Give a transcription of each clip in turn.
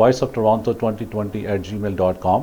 voiceoftoronto2020@gmail.com,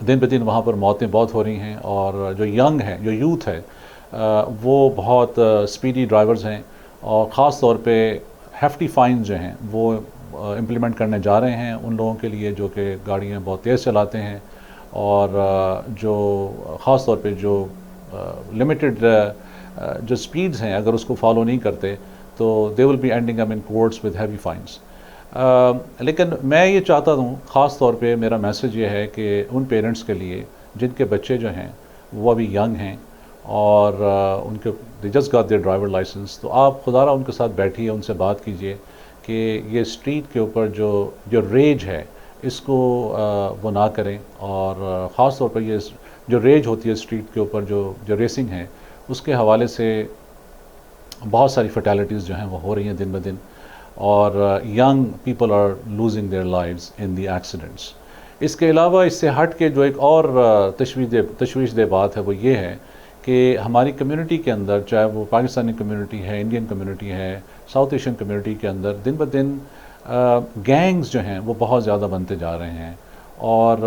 دن بہ دن وہاں پر موتیں بہت ہو رہی ہیں، اور جو ینگ ہیں، جو یوتھ ہے وہ بہت سپیڈی ڈرائیورز ہیں، اور خاص طور پہ ہیفٹی فائنز جو ہیں وہ امپلیمنٹ کرنے جا رہے ہیں ان لوگوں کے لیے جو کہ گاڑیاں بہت تیز چلاتے ہیں، اور جو خاص طور پہ جو لمیٹڈ جو سپیڈز ہیں اگر اس کو فالو نہیں کرتے تو they will be ending up in courts with heavy fines. لیکن میں یہ چاہتا ہوں، خاص طور پہ میرا میسج یہ ہے کہ ان پیرنٹس کے لیے جن کے بچے جو ہیں وہ ابھی ینگ ہیں اور ان کے they just got their driver licence, تو آپ خدا را ان کے ساتھ بیٹھیے، ان سے بات کیجئے کہ یہ اسٹریٹ کے اوپر جو ریج ہے اس کو وہ نہ کریں، اور خاص طور پر یہ جو ریج ہوتی ہے اسٹریٹ کے اوپر جو ریسنگ ہے اس کے حوالے سے بہت ساری فیٹیلٹیز جو ہیں وہ ہو رہی ہیں دن بہ دن، اور young people are losing their lives in the accidents. اس کے علاوہ اس سے ہٹ کے جو ایک اور تشویش دہ بات ہے وہ یہ ہے کہ ہماری کمیونٹی کے اندر، چاہے وہ پاکستانی کمیونٹی ہے، انڈین کمیونٹی ہے، ساؤتھ ایشین کمیونٹی کے اندر دن بہ دن گینگز جو ہیں وہ بہت زیادہ بنتے جا رہے ہیں، اور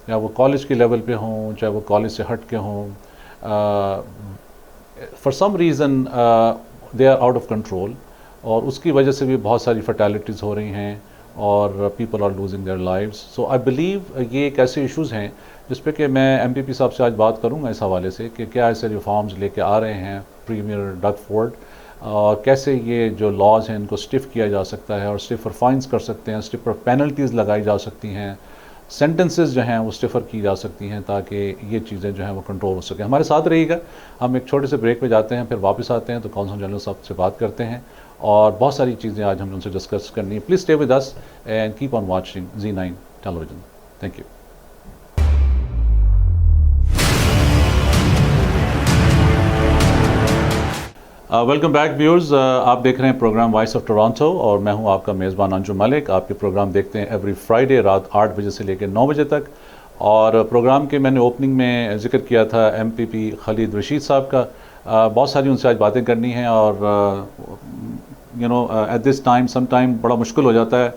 یا وہ کالج کے لیول پہ ہوں، چاہے وہ کالج سے ہٹ کے ہوں، for some reason they are out of control, اور اس کی وجہ سے بھی بہت ساری فیٹیلٹیز ہو رہی ہیں اور people are losing their lives. So I believe یہ ایک ایسے ایشوز ہیں جس پہ کہ میں ایم پی پی صاحب سے آج بات کروں گا اس حوالے سے کہ کیا ایسے ریفارمز لے کے آ رہے ہیں پریمیئر ڈگ فورڈ، اور کیسے یہ جو لاز ہیں ان کو اسٹف کیا جا سکتا ہے اور اسٹفر فائنز کر سکتے ہیں، اسٹفر پینلٹیز لگائی جا سکتی ہیں، سینٹنسز جو ہیں وہ اسٹفر کی جا سکتی ہیں تاکہ یہ چیزیں جو ہیں وہ کنٹرول ہو سکیں. ہمارے ساتھ رہیے گا، ہم ایک چھوٹے سے بریک پہ جاتے ہیں، پھر واپس آتے ہیں تو کونسل جنرل صاحب سے بات کرتے ہیں، اور بہت ساری چیزیں آج ہم نے ان سے ڈسکس کرنی ہے. Please stay with us and keep on watching Z9 television. Thank you. Welcome back viewers, آپ دیکھ رہے ہیں پروگرام وائس آف ٹورانٹو، اور میں ہوں آپ کا میزبان انجم ملک. آپ کے پروگرام دیکھتے ہیں ایوری فرائیڈے رات 8 بجے سے لے کے 9 بجے تک، اور پروگرام کے میں نے اوپننگ میں ذکر کیا تھا ایم پی پی خالد رشید صاحب کا. بہت ساری ان سے آج باتیں کرنی ہیں، اور at this time some time بڑا مشکل ہو جاتا ہے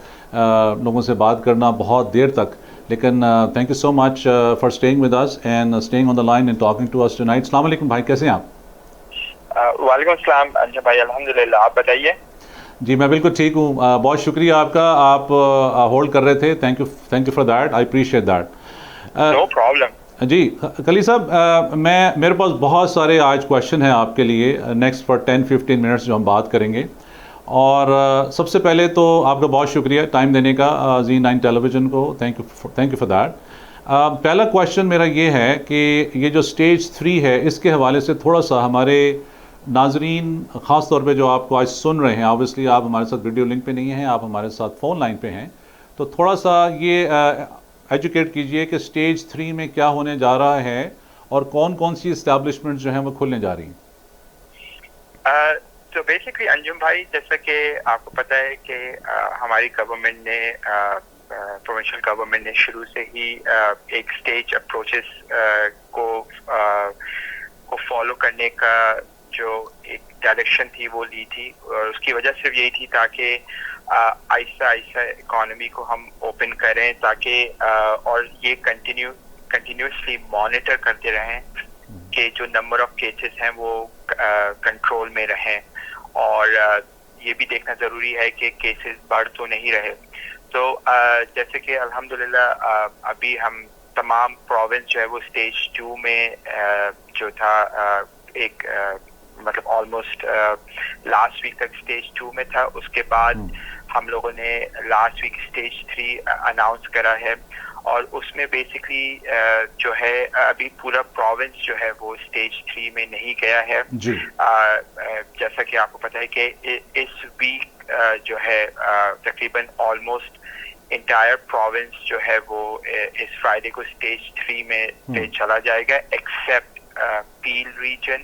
لوگوں سے بات کرنا بہت دیر تک، لیکن thank you so much for staying with us and staying on the line and talking to us tonight. السلام علیکم بھائی، کیسے ہیں آپ؟ وعلیکم السلام انجم بھائی، الحمدللہ، آپ بتائیے. جی میں بالکل ٹھیک ہوں. بہت شکریہ آپ کا، آپ ہولڈ کر رہے تھے. Thank you for that, I appreciate that. No problem. جی خلیل صاحب، میرے پاس بہت سارے آج کویشچن ہیں آپ کے لیے، نیکسٹ فار 10-15 منٹس جو ہم بات کریں گے. اور سب سے پہلے تو آپ کا بہت شکریہ ٹائم دینے کا Z9 ٹیلیویژن کو. Thank you for that. پہلا کویشچن میرا یہ ہے کہ یہ جو اسٹیج 3 ہے اس کے حوالے سے تھوڑا سا ہمارے ناظرین، خاص طور پہ جو آپ کو آج سن رہے ہیں، آبویسلی آپ ہمارے ساتھ ویڈیو لنک پہ نہیں ہیں، آپ ہمارے ساتھ فون لائن پہ ہیں، تو تھوڑا سا یہ ایجوکیٹ کیجئے کہ اسٹیج 3 میں کیا ہونے جا رہا ہے اور کون کون سی اسٹیبلشمنٹ جو ہیں وہ کھلنے جا رہی ہیں. تو بیسکلی انجم بھائی، جیسا کہ آپ کو پتہ ہے کہ ہماری گورنمنٹ نے، پروونشل گورنمنٹ نے شروع سے ہی ایک اسٹیج اپروچز کو فالو کرنے کا جو ایک ڈائریکشن تھی وہ لی تھی، اور اس کی وجہ صرف یہی تھی تاکہ آہستہ آہستہ اکانومی کو ہم اوپن کریں، تاکہ اور یہ کنٹینیوسلی مانیٹر کرتے رہیں کہ جو نمبر آف کیسز ہیں وہ کنٹرول میں رہیں، اور یہ بھی دیکھنا ضروری ہے کہ کیسز بڑھ تو نہیں رہے. تو جیسے کہ الحمدللہ ابھی ہم تمام پروونس جو ہے وہ اسٹیج 2 میں جو تھا، ایک مطلب آلموسٹ لاسٹ ویک تک اسٹیج 2 میں تھا. اس کے بعد ہم لوگوں نے لاسٹ ویک اسٹیج 3 اناؤنس کرا ہے، اور اس میں بیسکلی جو ہے ابھی پورا پروونس جو ہے وہ اسٹیج 3 میں نہیں گیا ہے. جیسا کہ آپ کو پتہ ہے کہ اس ویک جو ہے تقریباً آلموسٹ انٹائر پروونس جو ہے وہ اس فرائیڈے کو اسٹیج 3 میں چلا جائے گا، ایکسیپٹ پیل ریجن،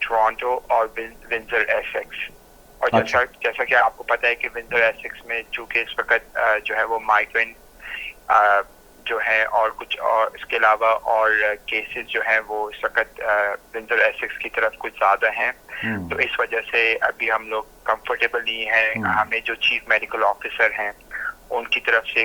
ٹورانٹو اور ونزر ایسیکس. اور جیسا کہ آپ کو پتہ ہے کہ ونزر ایسیکس میں چونکہ اس وقت جو ہے وہ مائیگرینٹ جو ہیں اور کچھ اور اس کے علاوہ اور کیسز جو ہیں وہ اس وقت ونزر ایسیکس کی طرف کچھ زیادہ ہیں، تو اس وجہ سے ابھی ہم لوگ کمفرٹیبل نہیں ہیں. ہمیں جو چیف میڈیکل آفیسر ہیں ان کی طرف سے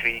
3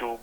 2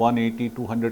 180, 200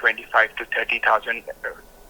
25 to 30,000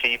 3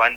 1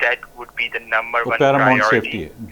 that would be the number one priority,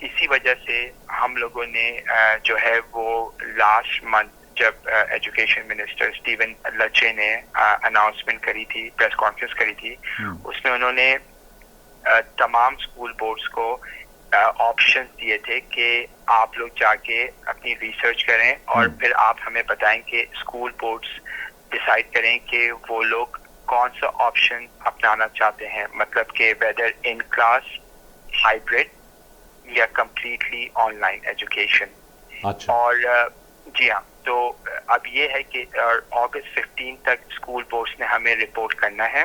اسی وجہ سے ہم لوگوں نے جو ہے وہ لاسٹ منتھ جب ایجوکیشن منسٹر اسٹیون لچے نے اناؤنسمنٹ کری تھی، پریس کانفرنس کری تھی، اس میں انہوں نے تمام اسکول بورڈز کو آپشنز دیے تھے کہ آپ لوگ جا کے اپنی ریسرچ کریں اور پھر آپ ہمیں بتائیں کہ اسکول بورڈز ڈیسائیڈ کریں کہ وہ لوگ کون سا آپشن اپنانا چاہتے ہیں، مطلب کہ ویدر ان کلاس، ہائیبرڈ یا کمپلیٹلی آن لائن ایجوکیشن. اور جی ہاں، تو اب یہ ہے کہ اگست 15 تک اسکول بورڈس نے ہمیں رپورٹ کرنا ہے.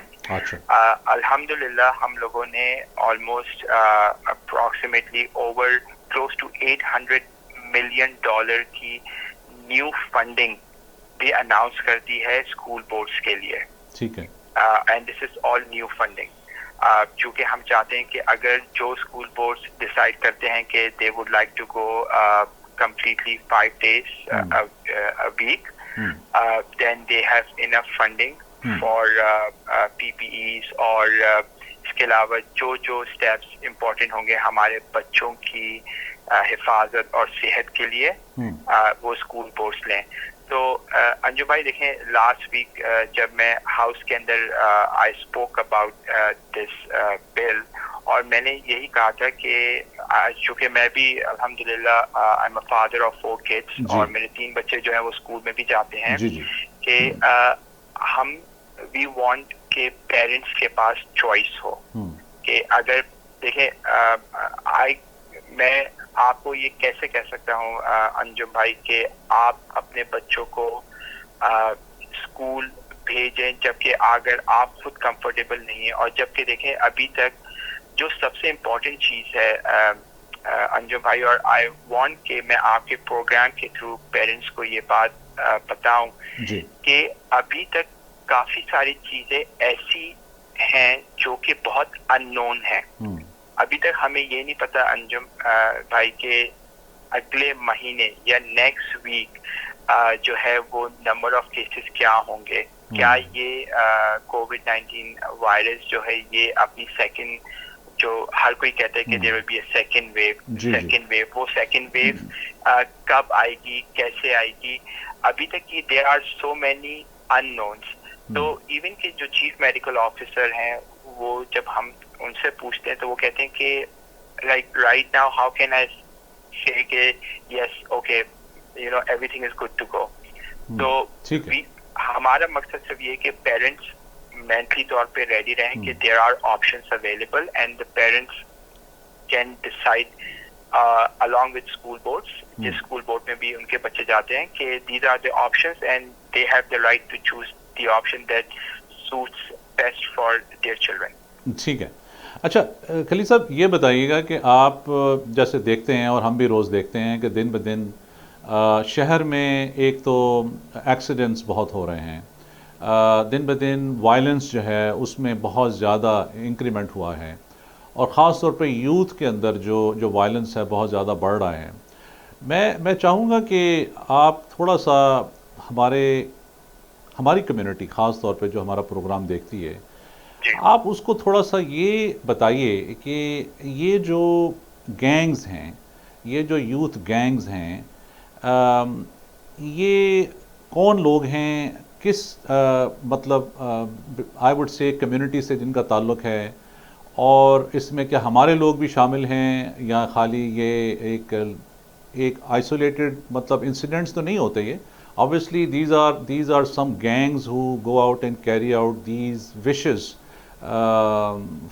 الحمدللہ ہم لوگوں نے almost approximately over close to $800 million کی نیو فنڈنگ بھی اناؤنس کر دی ہے اسکول بورڈس کے لیے. ٹھیک ہے. And this is all new funding. چونکہ ہم چاہتے ہیں کہ اگر جو اسکول بورڈس ڈیسائیڈ کرتے ہیں کہ they would like to go completely 5 days a week, then they have enough funding for PPEs اور اس کے علاوہ جو اسٹیپس امپورٹنٹ ہوں گے ہمارے بچوں کی حفاظت اور صحت کے لیے وہ اسکول بورڈس لیں. تو انجو بھائی دیکھیں، لاسٹ ویک جب میں ہاؤس کے اندر آئی اسپوک اباؤٹ دس بل، اور میں نے یہی کہا تھا کہ چونکہ میں بھی الحمدللہ I am a father of 4 kids اور میرے 3 بچے جو ہیں وہ اسکول میں بھی جاتے ہیں، کہ ہم وی وانٹ کہ پیرنٹس کے پاس چوائس ہو. کہ اگر دیکھیں میں آپ کو یہ کیسے کہہ سکتا ہوں انجم بھائی کہ آپ اپنے بچوں کو اسکول بھیجیں جبکہ اگر آپ خود کمفرٹیبل نہیں ہیں. اور جبکہ دیکھیں ابھی تک جو سب سے امپورٹنٹ چیز ہے انجم بھائی، اور آئی وانٹ کہ میں آپ کے پروگرام کے تھرو پیرنٹس کو یہ بات بتاؤں کہ ابھی تک کافی ساری چیزیں ایسی ہیں جو کہ بہت ان نون ہیں. ابھی تک ہمیں یہ نہیں پتا انجم بھائی کہ اگلے مہینے یا نیکسٹ ویک جو ہے وہ نمبر آف کیسز کیا ہوں گے. کیا یہ کووڈ-19 وائرس جو ہے یہ اپنی سیکنڈ، جو ہر کوئی کہتا ہے کہ there will be a second wave, وہ سیکنڈ ویو کب آئے گی، کیسے آئے گی. ابھی تک یہ دیر آر سو مینی ان نونس. تو ایون کہ جو چیف میڈیکل آفیسر ہیں وہ جب ہم ان سے پوچھتے ہیں تو وہ کہتے ہیں کہ like right now how can I say کہ yes okay you know everything is good to go. تو ہمارا مقصد صرف یہ کہ پیرنٹس مینٹلی طور پہ ریڈی رہیں کہ there are options available and the parents can decide along with school boards, جس اسکول بورڈ میں بھی ان کے بچے جاتے ہیں، کہ these are the options and they have the right to choose the option that suits best for their children. ٹھیک ہے. اچھا خلیل صاحب یہ بتائیے گا کہ آپ جیسے دیکھتے ہیں اور ہم بھی روز دیکھتے ہیں کہ دن بدن شہر میں ایک تو ایکسیڈنٹس بہت ہو رہے ہیں، دن بدن وائلنس جو ہے اس میں بہت زیادہ انکریمنٹ ہوا ہے، اور خاص طور پہ یوتھ کے اندر جو وائلنس ہے بہت زیادہ بڑھ رہا ہے. میں چاہوں گا کہ آپ تھوڑا سا ہماری کمیونٹی خاص طور پہ جو ہمارا پروگرام دیکھتی ہے، آپ اس کو تھوڑا سا یہ بتائیے کہ یہ جو گینگز ہیں، یہ جو یوتھ گینگز ہیں، یہ کون لوگ ہیں، کس مطلب آئی وڈ سے کمیونٹی سے جن کا تعلق ہے، اور اس میں کیا ہمارے لوگ بھی شامل ہیں یا خالی یہ ایک آئسولیٹڈ مطلب انسیڈنٹس تو نہیں ہوتے. یہ obviously these are some gangs who go out and carry out these vicious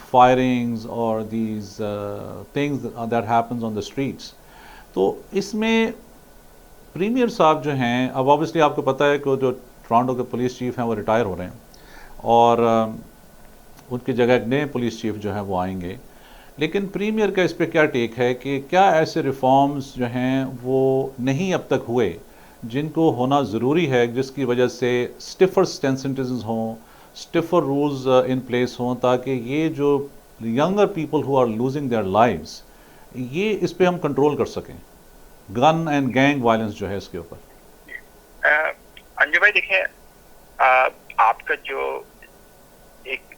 firings or these things that happens on the streets. تو اس میں پریمیئر صاحب جو ہیں، اب obviously آپ کو پتہ ہے کہ جو ٹورانٹو کے پولیس چیف ہیں وہ ریٹائر ہو رہے ہیں اور ان کی جگہ ایک نئے پولیس چیف جو ہیں وہ آئیں گے، لیکن پریمیئر کا اس پہ کیا ٹیک ہے کہ کیا ایسے ریفارمز جو ہیں وہ نہیں اب تک ہوئے جن کو ہونا ضروری ہے، جس کی وجہ سے اسٹفر سینٹنسز ہوں، اسٹفر رولز ان پلیس ہوں، تاکہ یہ جو younger people who are losing their lives, یہ اس پہ ہم کنٹرول کر سکیں گن اینڈ گینگ وائلنس جو ہے اس کے اوپر. انجو بھائی دیکھیں، آپ کا جو ایک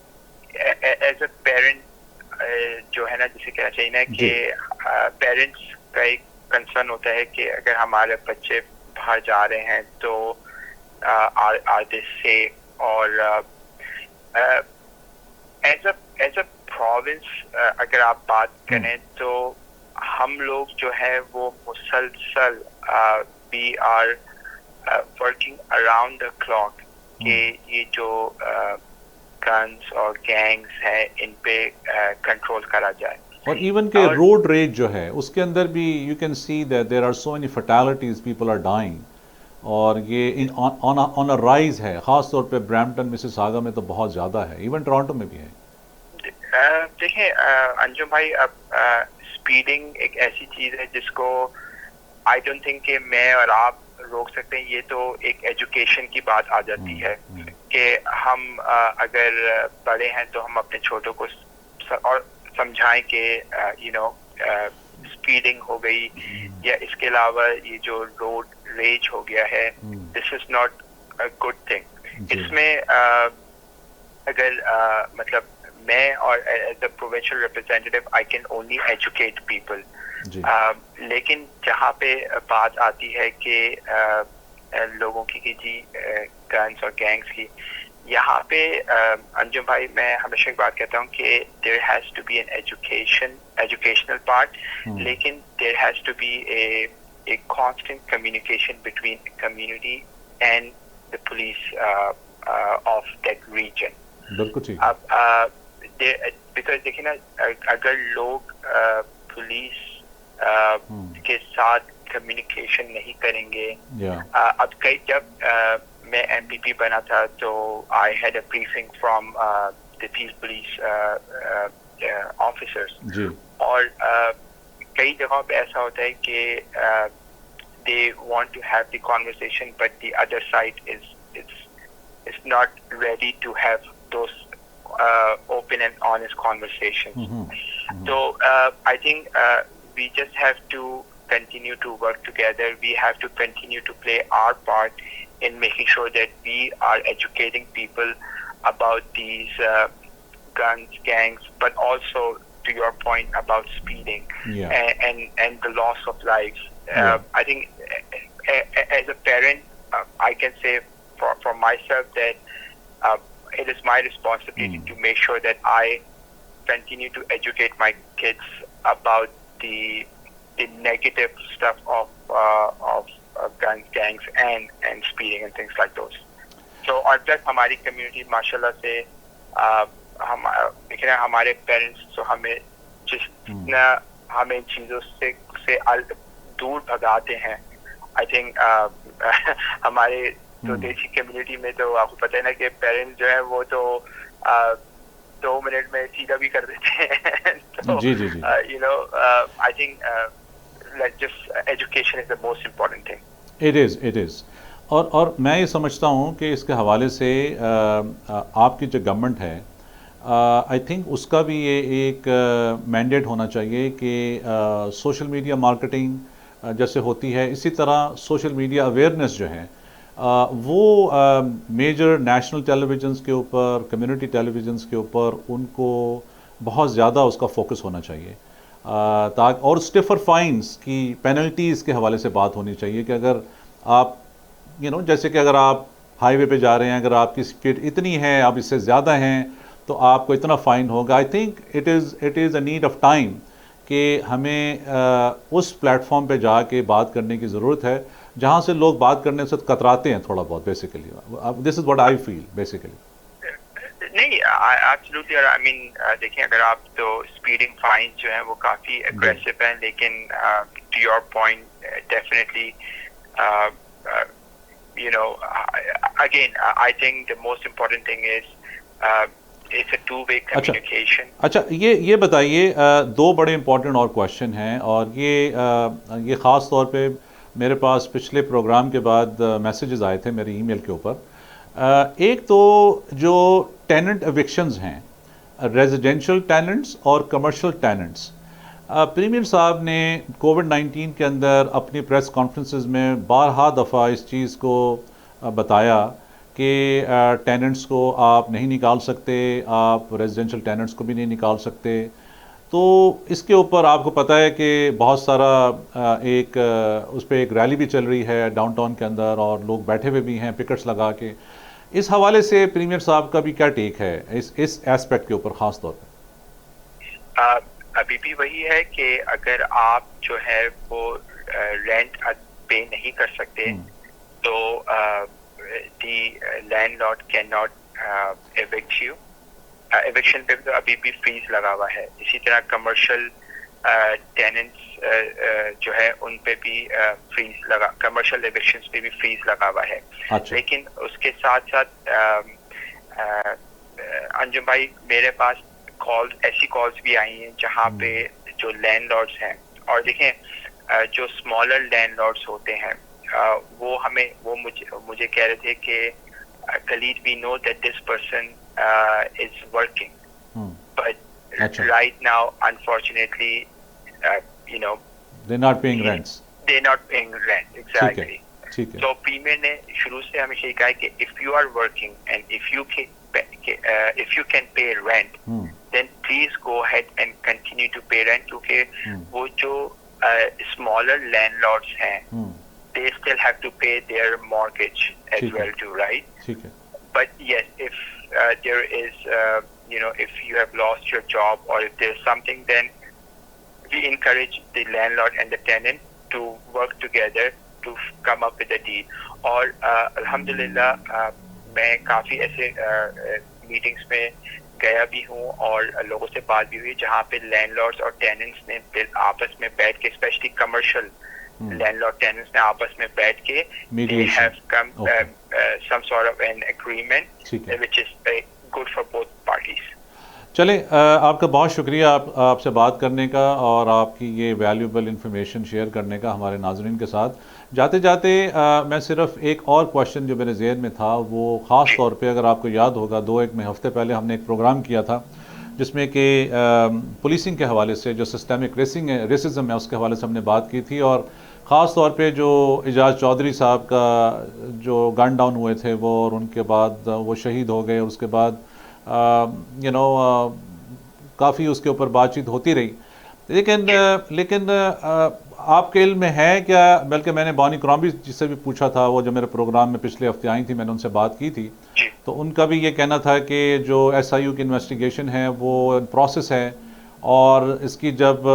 ایز اے پیرنٹ جو ہے نا، جسے کہنا چاہیے نا کہ پیرنٹس کا ایک کنسرن ہوتا ہے کہ اگر ہمارے بچے باہر جا رہے ہیں تو آر دے سیف، اور ایز اے پروونس اگر آپ بات کریں تو ہم لوگ جو ہے وہ مسلسل we are working around the clock کہ یہ جو گنز اور گینگز ہیں ان پہ کنٹرول کرا جائے. اور ایون کہ روڈ ریج جو ہے اس کے اندر بھی you can see that there are so many fatalities, people are dying, اور یہ آن اے رائز ہے، خاص طور پہ برامپٹن مسیساگا میں تو بہت زیادہ ہے، ایون ٹورانٹو میں بھی ہے. دیکھیں انجم بھائی، اب اسپیڈنگ ایک ایسی چیز ہے جس کو آئی ڈونٹ تھنک کہ میں اور آپ روک سکتے ہیں. یہ تو ایک ایجوکیشن کی بات آ جاتی ہے کہ ہم اگر بڑے ہیں تو ہم اپنے چھوٹوں کو اور سمجھائیں کہ اسپیڈنگ ہو گئی یا اس کے علاوہ یہ جو روڈ ریج ہو گیا ہے، this is not a good thing. اس میں اگر مطلب میں اور as a provincial representative I can only educate people, لیکن جہاں پہ بات آتی ہے کہ لوگوں کی کہ جی گنز اور گینگز کی، یہاں پہ انجم بھائی میں ہمیشہ ایک بات کہتا ہوں کہ there has to be an educational part, لیکن there has to be a constant communication between community and the police of that region. بالکل ٹھیک. اب بیکاز دیکھیں نا، اگر لوگ پولیس کے ساتھ کمیونیکیشن نہیں کریں گے، اب کئی جب میں ایم پی پی بنا تھا تو I had a briefing from the police officers, اور کئی جگہوں پہ ایسا ہوتا ہے کہ they want to have the conversation but the other side is not ready to have those open and honest conversations. So I think we just have to continue to work together. We have to continue to play our part in making sure that we are educating people about these guns, gangs, but also to your point about speeding and the loss of lives. I think as a parent, I can say for myself that it is my responsibility to make sure that I continue to educate my kids about the negative stuff of guns, gangs and speeding and things like those. So اور plus ہماری community ماشاء اللہ سے دیکھیں ہمارے parents جو ہمیں جتنا ہمیں ان چیزوں سے دور بھگاتے ہیں، آئی تھنک ہمارے تو دیسی کمیونٹی میں تو آپ کو پتہ ہے نا کہ پیرنٹس جو ہیں وہ تو 2 منٹ میں سیدھا بھی کر دیتے ہیں. تو you know I think just education is the most important thing. It is. اور میں یہ سمجھتا ہوں کہ اس کے حوالے سے آپ کی جو گورنمنٹ ہے، آئی تھنک اس کا بھی یہ ایک مینڈیٹ ہونا چاہیے کہ سوشل میڈیا مارکیٹنگ جیسے ہوتی ہے، اسی طرح سوشل میڈیا اویئرنیس جو ہے وہ میجر نیشنل ٹیلی ویژنس کے اوپر، کمیونٹی ٹیلی ویژنس کے اوپر ان کو بہت زیادہ اس کا فوکس ہونا چاہیے، اور اسٹیفر فائنس کی پینلٹیز کے حوالے سے بات ہونی چاہیے کہ اگر آپ جیسے کہ اگر آپ ہائی وے پہ جا رہے ہیں، اگر آپ کی اسپیڈ اتنی ہے، آپ اس سے زیادہ ہیں تو آپ کو اتنا فائن ہوگا. I think it is a need of time کہ ہمیں اس پلیٹ فارم پہ جا کے بات کرنے کی ضرورت ہے جہاں سے لوگ بات کرنے سے کتراتے ہیں تھوڑا بہت. Basically this is what I feel basically. نہیں ایبسلیوٹلی. آئی مین دیکھیں اگر آپ تو اسپیڈنگ فائن جو ہیں وہ کافی اگریسو ہیں، لیکن to your point definitely again I think the most important thing is it's a two way communication. اچھا یہ بتائیے، 2 بڑے امپورٹنٹ اور کویشچن ہیں، اور یہ خاص طور پہ میرے پاس پچھلے پروگرام کے بعد میسیجز آئے تھے میری ای میل کے اوپر. ایک تو جو ٹیننٹ ایوکشنز ہیں، ریزیڈینشل ٹیننٹس اور کمرشل ٹیننٹس، پریمیئر صاحب نے کووڈ-19 کے اندر اپنی پریس کانفرنسز میں بارہا دفعہ اس چیز کو بتایا کہ ٹیننٹس کو آپ نہیں نکال سکتے، آپ ریزیڈینشل ٹیننٹس کو بھی نہیں نکال سکتے. تو اس کے اوپر آپ کو پتہ ہے کہ بہت سارا اس پہ ایک ریلی بھی چل رہی ہے ڈاؤن ٹاؤن کے اندر اور لوگ بیٹھے ہوئے بھی ہیں پکٹس لگا کے. اس حوالے سے پریمیئر صاحب کا بھی کیا ٹیک ہے اس ایسپیکٹ کے اوپر خاص طور پہ؟ ابھی بھی وہی ہے کہ اگر آپ جو ہے وہ رینٹ پے نہیں کر سکتے تو the landlord can not evict you. Eviction پہ تو ابھی بھی فیس لگا ہوا ہے. اسی طرح کمرشل ٹیننٹس جو ہے ان پہ بھی فیس کمرشل ایوکشنز پہ بھی فیس لگا ہوا ہے. لیکن اس کے ساتھ ساتھ انجم بھائی میرے پاس ایسی کالز بھی آئی ہیں جہاں پہ جو لینڈ لارڈس ہیں اور دیکھیں جو اسمالر لینڈ لارڈس ہوتے ہیں وہ مجھے کہہ رہے تھے کہ Khalid, we know that this person is working, but right now, unfortunately, they're not paying rents. They're not paying rent, exactly. So, Premier نے شروع سے ہمیشہ یہ کہا کہ if you are working and if you can pay rent, then please go ahead and continue to pay rent کیونکہ وہ جو smaller landlords ہیں they still have to pay their mortgage as well too, right? But yes, if there is, if you have lost your job or if there's something, then we encourage the landlord and the tenant to work together to come up with a deal. اور الحمدللہ میں کافی ایسے meetings میں گیا بھی ہوں اور لوگوں سے بات بھی ہوئی جہاں پہ لینڈ لارڈس اور ٹیننٹس نے آپس میں بیٹھ کے especially commercial landlord tenants نے آپس میں بیٹھ کے they have come some sort of an agreement which is good for both parties. چلیں آپ کا بہت شکریہ آپ سے بات کرنے کا اور آپ کی یہ ویلیوبل انفارمیشن شیئر کرنے کا ہمارے ناظرین کے ساتھ. جاتے جاتے میں صرف ایک اور کوشچن جو میرے ذہن میں تھا وہ خاص طور پہ اگر آپ کو یاد ہوگا 2-1 ہفتے پہلے ہم نے ایک پروگرام کیا تھا جس میں کہ پولیسنگ کے حوالے سے جو سسٹمک ریسزم ہے اس کے حوالے سے ہم نے بات کی تھی اور خاص طور پہ جو اعجاز چودھری صاحب کا جو گن ڈاؤن ہوئے تھے وہ اور ان کے بعد وہ شہید ہو گئے اور اس کے بعد کافی اس کے اوپر بات چیت ہوتی رہی. لیکن آپ کے علم میں ہے کیا بلکہ میں نے بانی کرامبی جس سے بھی پوچھا تھا وہ جو میرے پروگرام میں پچھلے ہفتے آئی تھی میں نے ان سے بات کی تھی تو ان کا بھی یہ کہنا تھا کہ جو SIU کی انویسٹیگیشن ہے وہ پروسیس ہے اور اس کی جب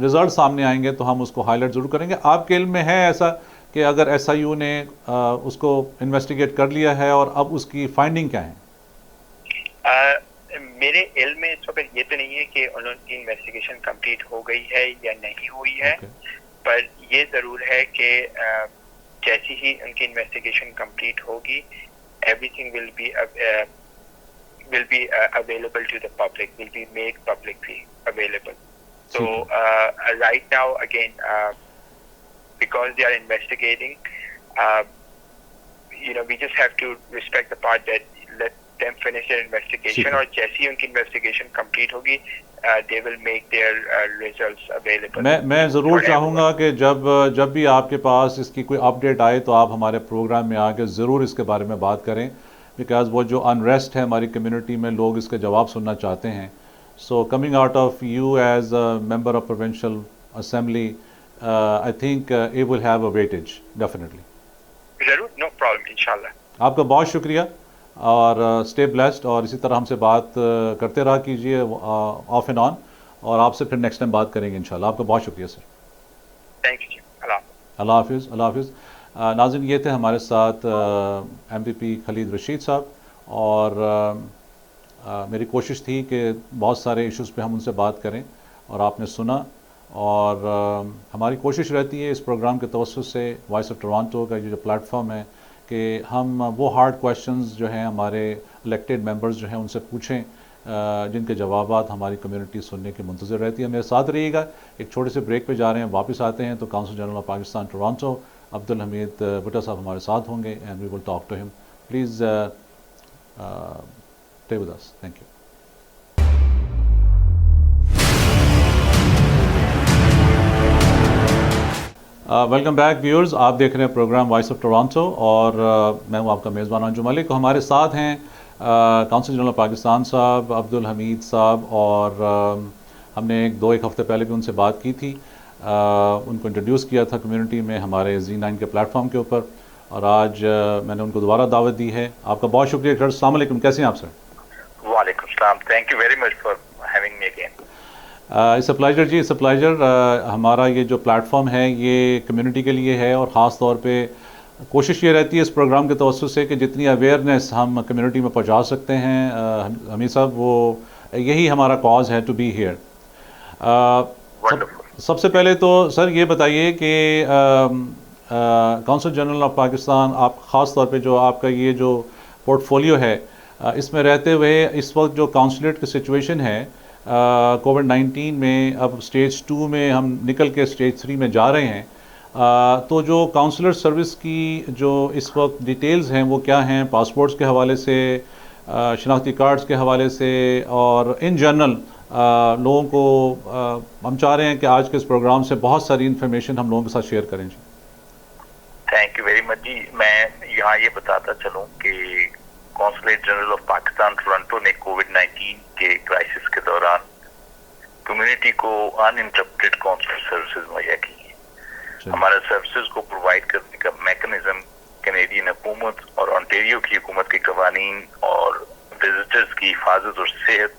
رزلٹ سامنے آئیں گے تو ہم اس کو ہائی لائٹ ضرور کریں گے. آپ کے علم میں ہے ایسا کہ اگر SIU نے اس کو انویسٹیگیٹ کر لیا ہے اور اب اس کی فائنڈنگ کیا ہے؟ میرے علم میں اس وقت یہ تو نہیں ہے کہ انہوں کی انویسٹیگیشن کمپلیٹ ہو گئی ہے یا نہیں ہوئی ہے پر یہ ضرور ہے کہ جیسی ہی ان کی انویسٹیگیشن کمپلیٹ ہوگی everything will be available to the public will be make publicly available. So right now again because they are investigating we just have to respect the part that let them finish their investigation اور جیسی ان کی investigation complete ہوگی they will make their results available. میں ضرور چاہوں گا کہ جب بھی آپ کے پاس اس کی کوئی اپڈیٹ آئے تو آپ ہمارے پروگرام میں آ کے ضرور اس کے بارے میں بات کریں بیکاز وہ جو انریسٹ ہے ہماری کمیونٹی میں لوگ اس کے جواب سننا چاہتے ہیں. So coming out of you as a member of Provincial Assembly, I think it will have a weightage, definitely. ضرور, no problem, inshallah. آپ کا بہت شکریہ اور stay blessed اور اسی طرح ہم سے بات کرتے رہا کیجیے off and on اور آپ سے پھر نیکسٹ ٹائم بات کریں گے انشاءاللہ. آپ کا بہت شکریہ سر. تھینک یو جی. اللہ حافظ. اللہ حافظ. ناظرین یہ تھے ہمارے ساتھ MVP خلید رشید صاحب اور میری کوشش تھی کہ بہت سارے ایشوز پہ ہم ان سے بات کریں اور آپ نے سنا اور ہماری کوشش رہتی ہے اس پروگرام کے توسط سے وائس آف ٹورانٹو کا جو پلیٹ فارم ہے کہ ہم وہ ہارڈ کویشچنز جو ہیں ہمارے الیکٹڈ ممبرز جو ہیں ان سے پوچھیں جن کے جوابات ہماری کمیونٹی سننے کے منتظر رہتی ہے. میرے ساتھ رہیے گا. ایک چھوٹے سے بریک پہ جا رہے ہیں, واپس آتے ہیں تو consul general of Pakistan Toronto Abdul Hamid Bhatta sahab ہمارے ساتھ ہوں گے and we will talk to him. Please stay with us. Thank you. Welcome back viewers. آپ دیکھ رہے ہیں پروگرام وائس آف ٹورانٹو اور میں ہوں آپ کا میزبان انجم ملک. ہمارے ساتھ ہیں کونسل جنرل پاکستان صاحب عبدالحمید صاحب اور ہم نے ایک ہفتے پہلے بھی ان سے بات کی تھی، ان کو انٹروڈیوس کیا تھا کمیونٹی میں ہمارے Z9 کے پلیٹ فارم کے اوپر، اور آج میں نے ان کو دوبارہ دعوت دی ہے. آپ کا بہت شکریہ سر. السلام علیکم، کیسے ہیں آپ سر؟ وعلیکم السلام. Thank you very much for having me again. It's a pleasure جی، اٹس اے پلیجر. ہمارا یہ جو پلیٹ فارم ہے یہ کمیونٹی کے لیے ہے، اور خاص طور پہ کوشش یہ رہتی ہے اس پروگرام کے توسط سے کہ جتنی اویئرنیس ہم کمیونٹی میں پہنچا سکتے ہیں. حمید صاحب، وہ یہی ہمارا کاز ہے ٹو بی ہیئر. سب سے پہلے تو سر یہ بتائیے کہ کونسل جنرل آف پاکستان، آپ خاص طور پہ جو آپ کا یہ جو پورٹ فولیو ہے، اس میں رہتے ہوئے اس وقت جو کونسلیٹ کی سچویشن ہے کووڈ-19 میں، اب اسٹیج 2 میں ہم نکل کے اسٹیج 3 میں جا رہے ہیں، تو جو کونسلر سروس کی جو اس وقت ڈیٹیلز ہیں وہ کیا ہیں، پاسپورٹس کے حوالے سے، شناختی کارڈز کے حوالے سے، اور ان جنرل لوگوں کو ہم چاہ رہے ہیں کہ آج کے اس پروگرام سے بہت ساری انفارمیشن ہم لوگوں کے ساتھ شیئر کریں. جی تھینک یو ویری مچ جی. میں یہاں یہ بتاتا چلوں کہ consulate general of Pakistan Toronto نے کووڈ-19 کے کرائسس کے دوران کمیونٹی کو ان انٹرپٹیڈ کونسلر سروسز مہیا کی ہیں. ہمارا سروسز کو پرووائڈ کرنے کا میکنزم کینیڈین حکومت اور انٹیریو کی حکومت کے قوانین اور وزٹرز کی حفاظت اور صحت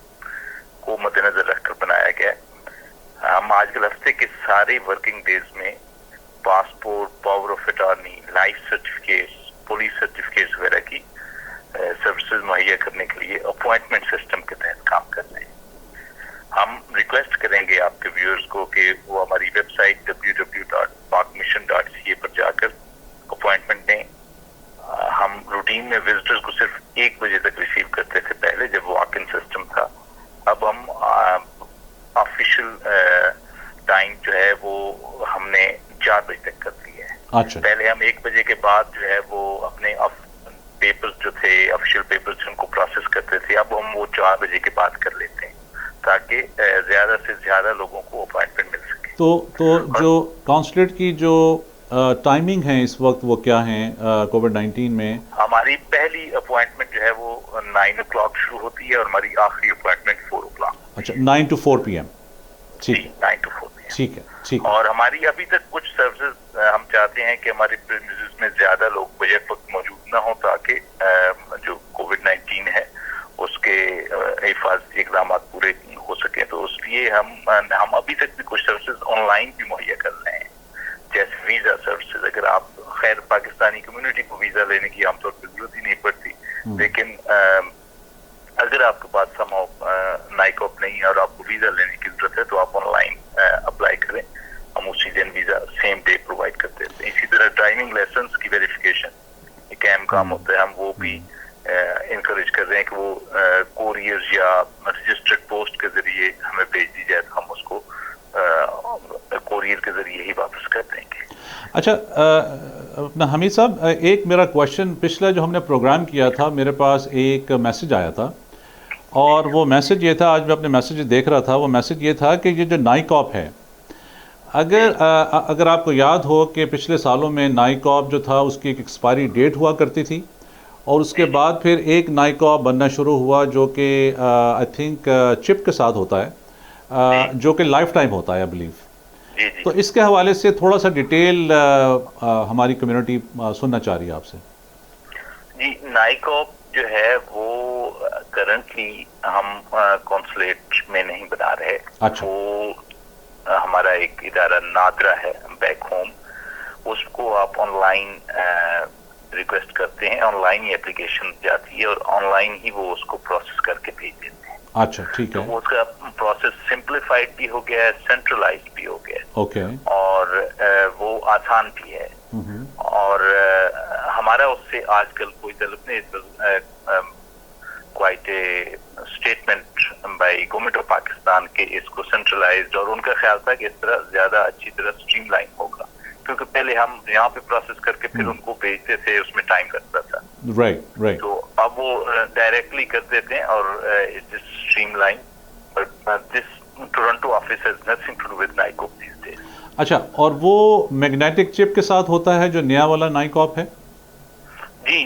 کو مد نظر رکھ کر بنایا گیا. ہم آج کل ہفتے کے سارے ورکنگ ڈیز میں passport, power of attorney, life certificates, police certificates وغیرہ کی سروسز مہیا کرنے کے لیے اپوائنٹمنٹ سسٹم کے تحت کام کرتے ہیں. ہم ریکویسٹ کریں گے آپ کے ویورز کو کہ وہ ہماری ویب سائٹ www.pakmission.ca پر جا کر اپوائنٹمنٹ دیں. ہم روٹین میں وزٹرز کو صرف 1 بجے تک ریسیو کرتے تھے پہلے، جب واک ان سسٹم تھا. اب ہم آفیشیل ٹائم جو ہے وہ ہم نے 4 بجے تک کر دیا ہے. اچھا. پہلے ہم 1 بجے کے بعد جو ہے وہ اپنے پیپرز جو تھے، آفیشیل پیپرز ان کو پروسیس کرتے تھے. اب ہم وہ 4 بجے کے بعد کر لیتے ہیں تاکہ زیادہ سے زیادہ لوگوں کو اپوائنٹمنٹ مل سکے. تو جو کونسلیٹ کی جو ٹائمنگ ہے اس وقت وہ کیا ہیں کووڈ-19 میں؟ ہماری پہلی اپوائنٹمنٹ جو ہے وہ 9 o'clock شروع ہوتی ہے اور ہماری آخری اپوائنٹمنٹ 4 o'clock. اچھا، 9 to 4 PM. ٹھیک ہے، 9 to 4 PM. ٹھیک ہے، ٹھیک ہے. اور ہماری ابھی تک کچھ سروسز ہم چاہتے ہیں کہ ہمارے پریمیسز میں زیادہ لوگ بیک وقت موجود نہ ہوں تاکہ جو کووڈ-19 ہے اس کے حفاظتی اقدامات پورے ہو سکیں. تو اس لیے ہم ابھی تک بھی کچھ سروسز آن لائن بھی مہیا کر رہے ہیں، جیسے ویزا سروسز. اگر آپ خیر پاکستانی کمیونٹی کو ویزا لینے کی عام طور پہ ضرورت ہی نہیں پڑتی، لیکن اگر آپ کے پاس سمہاؤ نائکوپ نہیں ہے اور آپ کو ویزا لینے کی ضرورت ہے تو آپ آن لائن اپلائی کریں. ہم اسی دن ویزا سیم ڈے پرووائڈ کرتے ہیں. اسی طرح ڈرائیونگ لائسنس کی ویریفیکیشن ایک اہم کام ہوتا ہے. ہم وہ بھی انکریج کر رہے ہیں کہ وہ کوریئر یا رجسٹرڈ پوسٹ کے ذریعے ہمیں بھیج دی جائے تو ہم اس کو کوریئر کے ذریعے ہی واپس کر دیں گے. اچھا اپنا حمید صاحب، ایک میرا کویشچن، پچھلا جو ہم نے پروگرام کیا تھا میرے پاس ایک میسج آیا تھا، اور وہ میسج یہ تھا، آج میں اپنے میسج دیکھ رہا تھا، وہ میسج یہ تھا کہ یہ جو نائکوپ ہے، اگر آپ کو یاد ہو کہ پچھلے سالوں میں نائکوپ جو تھا اس کی ایک ایکسپائری ڈیٹ ہوا کرتی تھی، اور اس کے بعد پھر ایک نائکوپ بننا شروع ہوا جو کہ آئی تھنک چپ کے ساتھ ہوتا ہے، جو کہ لائف ٹائم ہوتا ہے آئی بلیو. تو اس کے حوالے سے تھوڑا سا ڈیٹیل ہماری کمیونٹی سننا چاہ رہی ہے آپ سے. جی، نائکوپ جو ہے وہ کرنٹلی ہم کونسلیٹ میں نہیں بنا رہے. اچھا. وہ ہمارا ایک ادارہ نادرا ہے بیک ہوم، اس کو آپ آن لائن ریکویسٹ کرتے ہیں، آن لائن ہی اپلیکیشن جاتی ہے اور آن لائن ہی وہ اس کو پروسیس کر کے بھیج دیتے ہیں. اچھا، ٹھیک ہے. تو اس کا پروسیس سمپلیفائڈ بھی ہو گیا ہے، سینٹرلائزڈ بھی ہو گیا ہے. اوکے. اور وہ آسان بھی ہے. اور ہمارا اس سے آج کل کوئی طلب نہیں، quite a statement by government of Pakistan کے اس کو سینٹرلائزڈ، اور ان کا خیال تھا کہ اس طرح زیادہ اچھی طرح اسٹریم لائن ہوگا، کیونکہ پہلے ہم یہاں پہ پروسیس کر کے پھر ان کو بھیجتے تھے، اس میں ٹائم لگتا تھا. رائٹ. تو اب وہ ڈائریکٹلی کر دیتے ہیں اور streamline. But this Toronto office has nothing to do with NICOP these days. اچھا، اور وہ میگنیٹک چپ کے ساتھ ہوتا ہے جو نیا والا نائکوپ ہے؟ جی،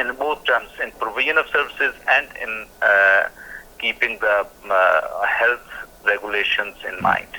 in both terms, in provision of services and in keeping the health regulations in mind.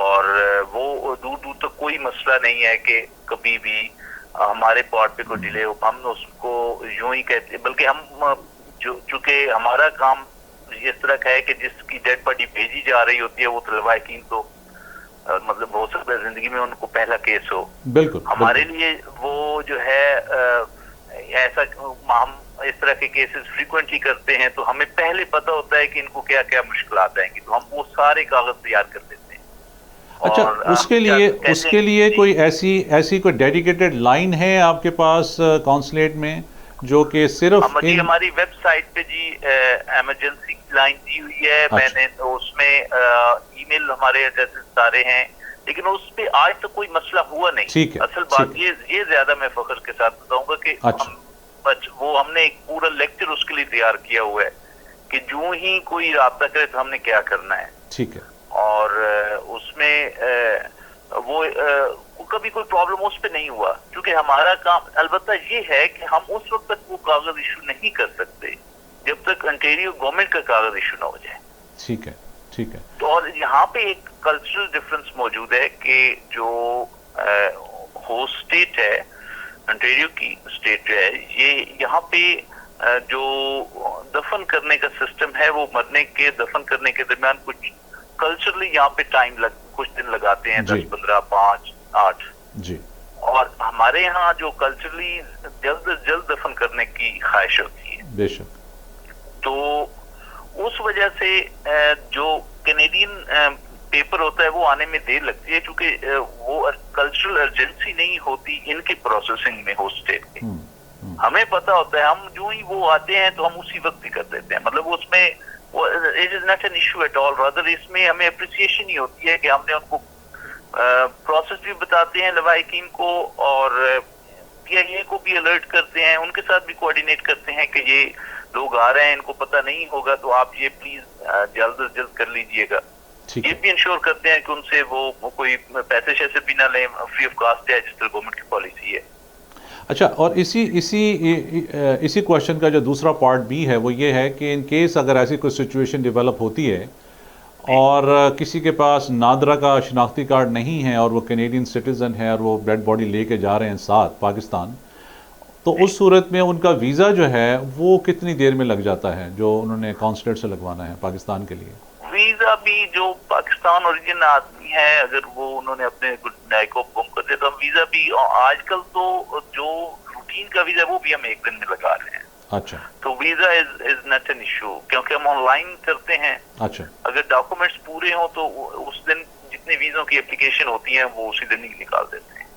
اور وہ دور دور تک کوئی مسئلہ نہیں ہے کہ کبھی بھی ہمارے پارٹ پہ کوئی ڈیلے ہو. ہم اس کو یوں ہی کہتے ہیں، بلکہ ہم چونکہ ہمارا کام اس طرح کا ہے کہ جس کی ڈیڈ باڈی بھیجی جا رہی ہوتی ہے وہ طلباء یقین تو مطلب ہو سکتا ہے زندگی میں ان کو پہلا کیس ہو. بالکل ہمارے لیے وہ جو ہے ایسا ہم اس طرح کے کیسز فریکوینٹلی کرتے ہیں تو ہمیں پہلے پتہ ہوتا ہے کہ ان کو کیا کیا مشکلات آئیں گی، تو ہم وہ سارے کاغذ تیار کر دیتے ہیں. اچھا، اس کے لیے کوئی ایسی کوئی ڈیڈیکیٹڈ لائن ہے آپ کے پاس کونسلیٹ میں جو کہ صرف ہماری ویب سائٹ پہ جی ایمرجنسی لائن دی ہوئی ہے. میں نے اس میں ای میل ہمارے ایڈریسز سارے ہیں، لیکن اس پہ آج تک کوئی مسئلہ ہوا نہیں. اصل بات یہ زیادہ میں فخر کے ساتھ بتاؤں گا کہ ہم نے ایک پورا لیکچر اس کے لیے تیار کیا ہوا ہے کہ جو ہی کوئی رابطہ کرے تو ہم نے کیا کرنا ہے. ٹھیک ہے. اور اس میں وہ کبھی کوئی پرابلم اس پہ نہیں ہوا، کیونکہ ہمارا کام البتہ یہ ہے کہ ہم اس وقت تک وہ کاغذ ایشو نہیں کر سکتے جب تک انٹیریو گورنمنٹ کا کاغذ ایشو نہ ہو جائے. ٹھیک ہے، ٹھیک ہے. تو اور یہاں پہ ایک کلچرل ڈفرنس موجود ہے کہ جو ہوسٹ اسٹیٹ ہے، انٹیریو کی اسٹیٹ جو ہے، یہ یہاں پہ جو دفن کرنے کا سسٹم ہے وہ مرنے کے دفن کرنے کے درمیان کچھ کلچرلی یہاں پہ کچھ دن لگاتے ہیں، 10 15 5 8 جی. اور ہمارے یہاں جو کلچرلی جلد از جلد دفن کرنے کی خواہش ہوتی ہے. بے شک. تو اس وجہ سے جو کینیڈین پیپر ہوتا ہے وہ آنے میں دیر لگتی ہے، کیونکہ وہ کلچرل ارجنسی نہیں ہوتی ان کی پروسیسنگ میں ہوسٹ اسٹیٹ کی. ہمیں پتہ ہوتا ہے، ہم جو ہی وہ آتے ہیں تو ہم اسی وقت ہی کر دیتے ہیں. مطلب اس میں it is not an issue at all. rather اس میں ہمیں اپریسیشن ہی ہوتی ہے کہ ہم نے ان کو پروسیس بھی بتاتے ہیں لوائقین کو، اور پی آئی اے کو بھی الرٹ کرتے ہیں، ان کے ساتھ بھی کوآرڈینیٹ کرتے ہیں کہ یہ لوگ آ رہے ہیں، ان کو پتہ نہیں ہوگا تو آپ یہ پلیز جلد از جلد کر لیجئے گا. یہ بھی انشور کرتے ہیں کہ ان سے وہ کوئی پیسے شیسے بھی نہ لیں، فری آف کاسٹ ہے جس طرح گورنمنٹ کی پالیسی ہے. اچھا، اور اسی کوشچن کا جو دوسرا پارٹ بھی ہے وہ یہ ہے کہ ان کیس اگر ایسی کوئی سچویشن ڈیولپ ہوتی ہے اور کسی کے پاس نادرا کا شناختی کارڈ نہیں ہے اور وہ کینیڈین سٹیزن ہے اور وہ ڈیڈ باڈی لے کے جا رہے ہیں ساتھ پاکستان، تو اس صورت میں ان کا ویزا جو ہے وہ کتنی دیر میں لگ جاتا ہے جو انہوں نے کانسلیٹ سے لگوانا ہے پاکستان کے لیے؟ ویزا بھی جو پاکستان اوریجن آدمی ہے اگر وہ انہوں نے اپنے نئے کو گم کر دیا تو ویزا بھی آج کل تو جو روٹین کا ویزا وہ بھی ہم 1 دن میں لگا رہے ہیں. اچھا. تو visa is not an issue کیونکہ ہم آن لائن کرتے ہیں. اچھا. اگر ڈاکومنٹس پورے ہوں تو اس دن جتنے ویزوں کی اپلیکیشن ہوتی ہیں وہ اسی دن ہی نکال دیتے ہیں.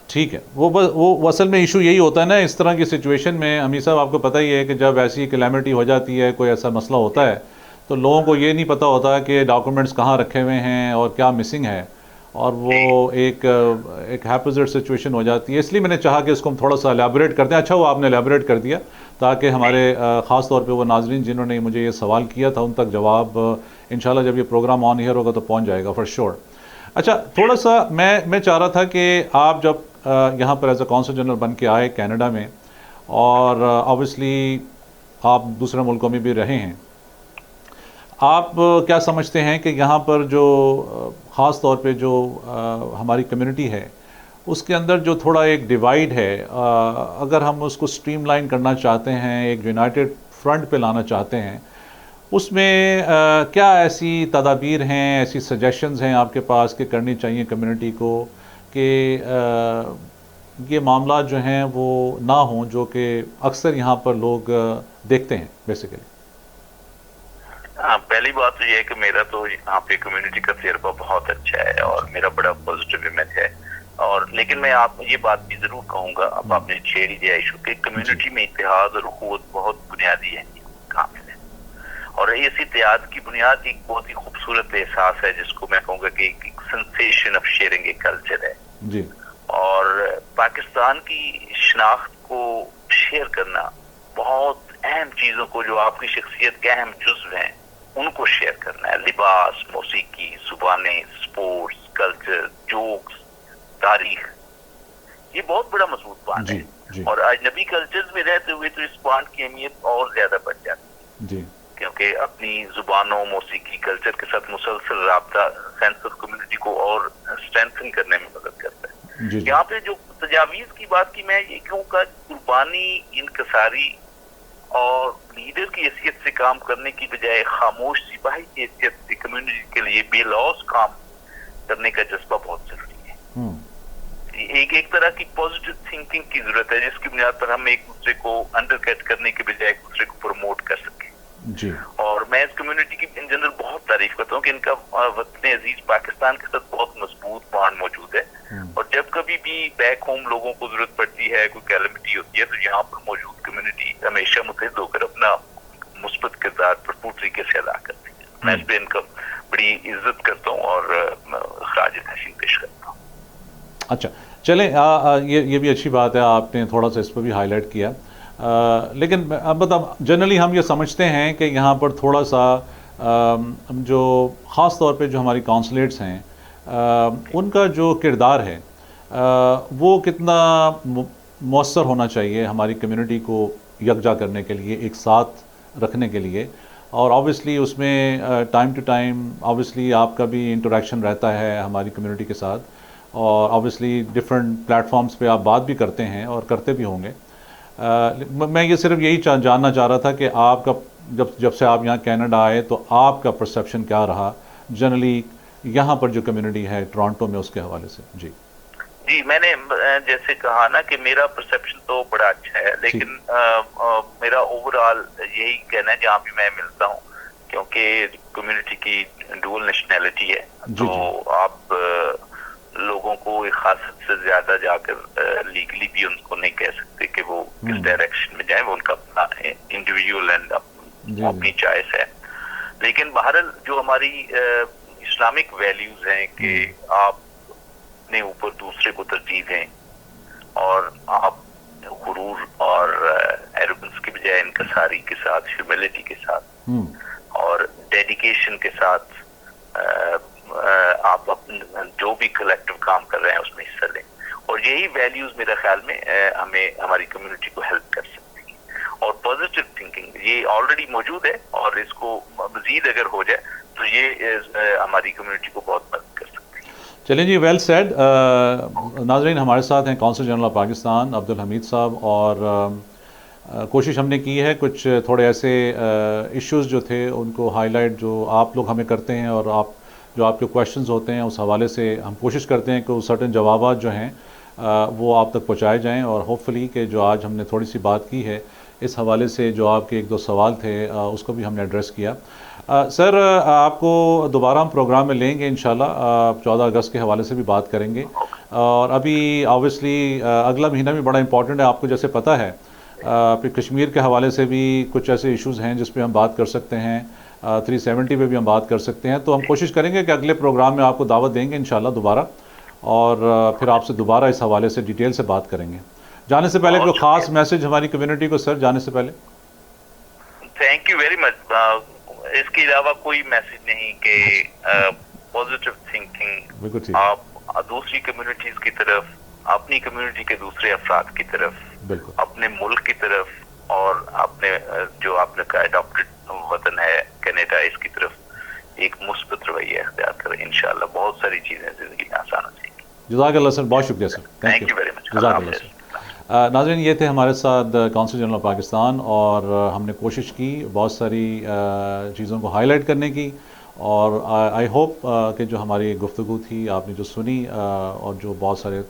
ٹھیک ہے. وہ اصل میں ایشو یہی ہوتا ہے نا اس طرح کی سچویشن میں. امیر صاحب آپ کو پتہ ہی ہے کہ جب ایسی کلیمٹی ہو جاتی ہے، کوئی ایسا مسئلہ ہوتا ہے تو لوگوں کو یہ نہیں پتہ ہوتا کہ ڈاکومنٹس کہاں رکھے ہوئے ہیں اور کیا مسنگ ہے، اور وہ ایک ہیپوزٹ سچویشن ہو جاتی ہے. اس لیے میں نے چاہا کہ اس کو ہم تھوڑا سا الیبوریٹ کرتے ہیں. اچھا وہ آپ نے الیبوریٹ کر دیا تاکہ ہمارے خاص طور پہ وہ ناظرین جنہوں نے مجھے یہ سوال کیا تھا ان تک جواب انشاءاللہ جب یہ پروگرام آن ایئر ہوگا تو پہنچ جائے گا فار شیور. اچھا، تھوڑا سا میں چاہ رہا تھا کہ آپ جب یہاں پر ایز اے کونسل جنرل بن کے آئے کینیڈا میں، اور آبویسلی آپ دوسرے ملکوں میں بھی رہے ہیں، آپ کیا سمجھتے ہیں کہ یہاں پر جو خاص طور پہ جو ہماری کمیونٹی ہے اس کے اندر جو تھوڑا ایک ڈیوائیڈ ہے، اگر ہم اس کو سٹریم لائن کرنا چاہتے ہیں، ایک یونائٹڈ فرنٹ پہ لانا چاہتے ہیں، اس میں کیا ایسی تدابیر ہیں، ایسی سجیشنز ہیں آپ کے پاس کہ کرنی چاہیے کمیونٹی کو کہ یہ معاملات جو ہیں وہ نہ ہوں جو کہ اکثر یہاں پر لوگ دیکھتے ہیں بیسیکلی؟ پہلی بات تو یہ ہے کہ میرا تو یہاں پہ کمیونٹی کا تجربہ بہت اچھا ہے اور میرا بڑا پازیٹیو امیج ہے. اور لیکن میں آپ یہ بات بھی ضرور کہوں گا، اب آپ نے چھیڑ ہی دیا ایشو کہ کمیونٹی میں اتحاد اور اخوت بہت بنیادی ہے، کامل ہے. اور اس اتحاد کی بنیاد ایک بہت ہی خوبصورت احساس ہے جس کو میں کہوں گا کہ ایک sensation of sharing a culture ہے. جی. اور پاکستان کی شناخت کو شیئر کرنا، بہت اہم چیزوں کو جو آپ کی شخصیت کے اہم جزو ہیں ان کو شیئر کرنا ہے. لباس، موسیقی، زبانیں، سپورٹس، کلچر، جوکس، تاریخ، یہ بہت بڑا مضبوط بانڈ ہے. اور اجنبی کلچرز میں رہتے ہوئے تو اس بانڈ کی اہمیت اور زیادہ بڑھ جاتی ہے. کیونکہ کہ اپنی زبانوں، موسیقی، کلچر کے ساتھ مسلسل رابطہ سینس آف کمیونٹی کو اور اسٹرینتھن کرنے میں مدد کرتا ہے. جی یہاں پہ جو تجاویز کی بات کی، میں یہ کہوں گا قربانی، انکساری اور لیڈر کی حیثیت سے کام کرنے کی بجائے خاموش سپاہی کی حیثیت سے کمیونٹی کے لیے بے لوث کام کرنے کا جذبہ بہت ضروری ہے. ایک طرح کی پازیٹیو تھنکنگ کی ضرورت ہے جس کی بنیاد پر ہم ایک دوسرے کو انڈر کٹ کرنے کے بجائے ایک دوسرے کو پروموٹ کر سکیں. جی. اور میں اس کمیونٹی کی ان جنرل بہت تعریف کرتا ہوں کہ ان کا وطن عزیز پاکستان کے ساتھ بہت مضبوط بانڈ موجود ہے. اور جب کبھی بھی بیک ہوم لوگوں کو ضرورت پڑتی ہے، کوئی کیلمٹی ہوتی ہے، تو یہاں پر موجود کمیونٹی ہمیشہ متحد ہو کر اپنا مثبت کردار بھرپور طریقے سے ادا کرتی ہے. میں اس پہ ان کا بڑی عزت کرتا ہوں اور خراج تحسین پیش کرتا ہوں. اچھا چلیں، یہ بھی اچھی بات ہے، آپ نے تھوڑا سا اس پہ بھی ہائی لائٹ کیا. لیکن مطلب جنرلی ہم یہ سمجھتے ہیں کہ یہاں پر تھوڑا سا جو خاص طور پہ جو ہماری کونسلیٹس ہیں ان کا جو کردار ہے وہ کتنا مؤثر ہونا چاہیے ہماری کمیونٹی کو یکجا کرنے کے لیے، ایک ساتھ رکھنے کے لیے. اور آبویسلی اس میں ٹائم ٹو ٹائم آبویسلی آپ کا بھی انٹریکشن رہتا ہے ہماری کمیونٹی کے ساتھ، اور آبویسلی ڈفرینٹ پلیٹ فارمز پہ آپ بات بھی کرتے ہیں اور کرتے بھی ہوں گے. میں یہ صرف یہی جاننا چاہ رہا تھا کہ آپ کا جب سے آپ یہاں کینیڈا آئے تو آپ کا پرسیپشن کیا رہا جنرلی یہاں پر جو کمیونٹی ہے ٹورانٹو میں، اس کے حوالے سے. جی میں نے جیسے کہا نا کہ میرا پرسیپشن تو بڑا اچھا ہے، لیکن میرا اوور آل یہی کہنا ہے جہاں بھی میں ملتا ہوں، کیونکہ کمیونٹی کی ڈول نیشنلٹی ہے تو آپ لوگوں کو ایک خاص حد سے زیادہ جا کر لیگلی بھی ان کو نہیں کہہ سکتے کہ وہ کس ڈائریکشن میں جائیں، وہ ان کا اپنا انڈیویجول اینڈ اپنی چوائس ہے. لیکن بہرحال جو ہماری اسلامک ویلیوز ہیں کہ آپ اپنے اوپر دوسرے کو ترجیح دیں اور آپ غرور اور ایروگنس کے بجائے انکساری کے ساتھ، ہیوملٹی کے ساتھ اور ڈیڈیکیشن کے ساتھ آپ جو بھی کلیکٹیو کام کر رہے ہیں اس میں حصہ لیں. اور یہی ویلیوز میرا خیال میں ہمیں ہماری کمیونٹی کو ہیلپ کر سکتی ہیں. اور پازیٹیو تھنکنگ یہ آلریڈی موجود ہے، اور اس کو مزید اگر ہو جائے تو یہ ہماری کمیونٹی کو بہت مدد کر سکتی ہے. چلیں جی، ویل سیڈ. ناظرین، ہمارے ساتھ ہیں consul general of Pakistan Abdul Hamid صاحب، اور کوشش ہم نے کی ہے کچھ تھوڑے ایسے ایشوز جو تھے ان کو ہائی لائٹ، جو آپ لوگ ہمیں کرتے ہیں اور آپ کے کویشچنز ہوتے ہیں اس حوالے سے ہم کوشش کرتے ہیں کہ سرٹن جوابات جو ہیں وہ آپ تک پہنچائے جائیں. اور ہوپ فلی کہ جو آج ہم نے تھوڑی سی بات کی ہے اس حوالے سے، جو آپ کے ایک دو سوال تھے اس کو بھی ہم نے ایڈریس کیا. سر، آپ کو دوبارہ ہم پروگرام میں لیں گے انشاءاللہ. 14 اگست کے حوالے سے بھی بات کریں گے. اور ابھی آبویسلی اگلا مہینہ بھی بڑا امپورٹنٹ ہے، آپ کو جیسے پتہ ہے. پھر کشمیر کے حوالے سے بھی کچھ ایسے ایشوز ہیں جس پہ ہم بات کر سکتے ہیں. 370 پہ بھی ہم بات کر سکتے ہیں. تو ہم کوشش کریں گے کہ اگلے پروگرام میں آپ کو دعوت دیں گے انشاءاللہ دوبارہ، اور پھر آپ سے دوبارہ اس حوالے سے ڈیٹیل سے بات کریں گے. جانے سے پہلے کوئی خاص میسج ہماری کمیونٹی کو سر جانے سے پہلے؟ Thank you very much. اس کے علاوہ کوئی میسج نہیں کہ پازیٹیو تھنکنگ آپ دوسری کمیونٹیز کی طرف، اپنی کمیونٹی کے دوسرے افراد کی طرف، اپنے ملک کی طرف، اور اپنے جو آپ نے کہا اڈاپٹڈ وطن ہے کینیڈا، اس کی طرف ایک مثبت رویہ اختیار کریں. انشاءاللہ بہت ساری چیزیں زندگی میں آسان ہو جائیں گی. جزاک اللہ سر، بہت شکریہ sir. Thank you very much. جزاک اللہ سر. ناظرین، یہ تھے ہمارے ساتھ کونسل جنرل آف پاکستان، اور ہم نے کوشش کی بہت ساری چیزوں کو ہائی لائٹ کرنے کی. اور آئی ہوپ کہ جو ہماری گفتگو تھی آپ نے جو سنی، اور جو بہت سارے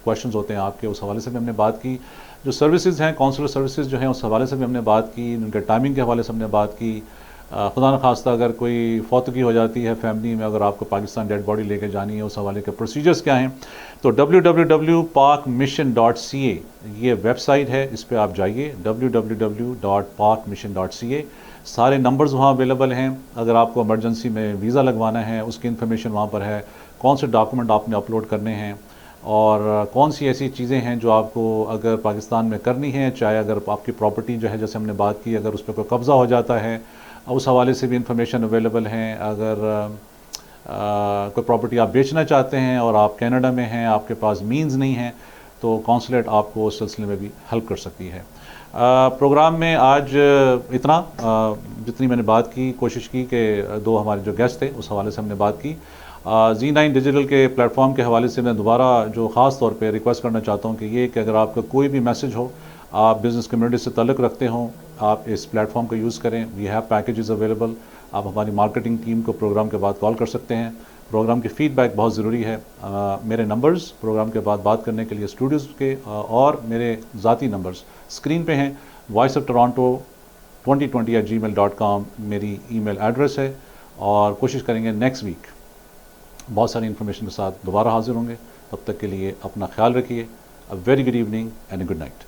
کویشچنز ہوتے ہیں آپ کے، اس حوالے سے بھی ہم نے بات کی. جو سروسز ہیں، کونسلر سروسز جو ہیں، اس حوالے سے بھی ہم نے بات کی. ان کے ٹائمنگ کے حوالے سے ہم نے بات کی. خدا نخواستہ اگر کوئی فوتگی ہو جاتی ہے فیملی میں، اگر آپ کو پاکستان ڈیڈ باڈی لے کے جانی ہے، اس حوالے کے پروسیجرز کیا ہیں، تو www.pakmission.ca یہ ویب سائٹ ہے، اس پہ آپ جائیے. www.pakmission.ca سارے نمبرز وہاں اویلیبل ہیں. اگر آپ کو ایمرجنسی میں ویزا لگوانا ہے اس کی انفارمیشن وہاں پر ہے. کون سے ڈاکومنٹ آپ نے اپلوڈ کرنے ہیں، اور کون سی ایسی چیزیں ہیں جو آپ کو اگر پاکستان میں کرنی ہیں، چاہے اگر آپ کی پراپرٹی جو ہے، جیسے ہم نے بات کی، اگر اس پہ کوئی قبضہ ہو جاتا ہے اس حوالے سے بھی انفارمیشن اویلیبل ہیں. اگر کوئی پراپرٹی آپ بیچنا چاہتے ہیں اور آپ کینیڈا میں ہیں، آپ کے پاس مینز نہیں ہیں، تو کونسلیٹ آپ کو اس سلسلے میں بھی ہیلپ کر سکتی ہے. پروگرام میں آج اتنا، جتنی میں نے بات کی، کوشش کی کہ دو ہمارے جو گیسٹ تھے اس حوالے سے ہم نے بات کی. Z9 ڈیجیٹل کے پلیٹ فارم کے حوالے سے میں دوبارہ جو خاص طور پہ ریکویسٹ کرنا چاہتا ہوں کہ یہ کہ اگر آپ کا کوئی بھی میسج ہو، آپ بزنس کمیونٹی سے تعلق رکھتے ہوں، آپ اس پلیٹ فارم کا یوز کریں. We have packages available. آپ ہماری مارکیٹنگ ٹیم کو پروگرام کے بعد کال کر سکتے ہیں. پروگرام کی فیڈ بیک بہت ضروری ہے. میرے نمبرز پروگرام کے بعد بات کرنے کے لیے اسٹوڈیوز کے اور میرے ذاتی نمبرز اسکرین پہ ہیں. وائس آف ٹورانٹو 2020@gmail.com میری ای میل ایڈریس ہے، اور کوشش کریں گے نیکسٹ ویک بہت ساری انفارمیشن کے ساتھ دوبارہ حاضر ہوں گے. تب تک کے لیے اپنا خیال رکھیے. A very good evening and a good night.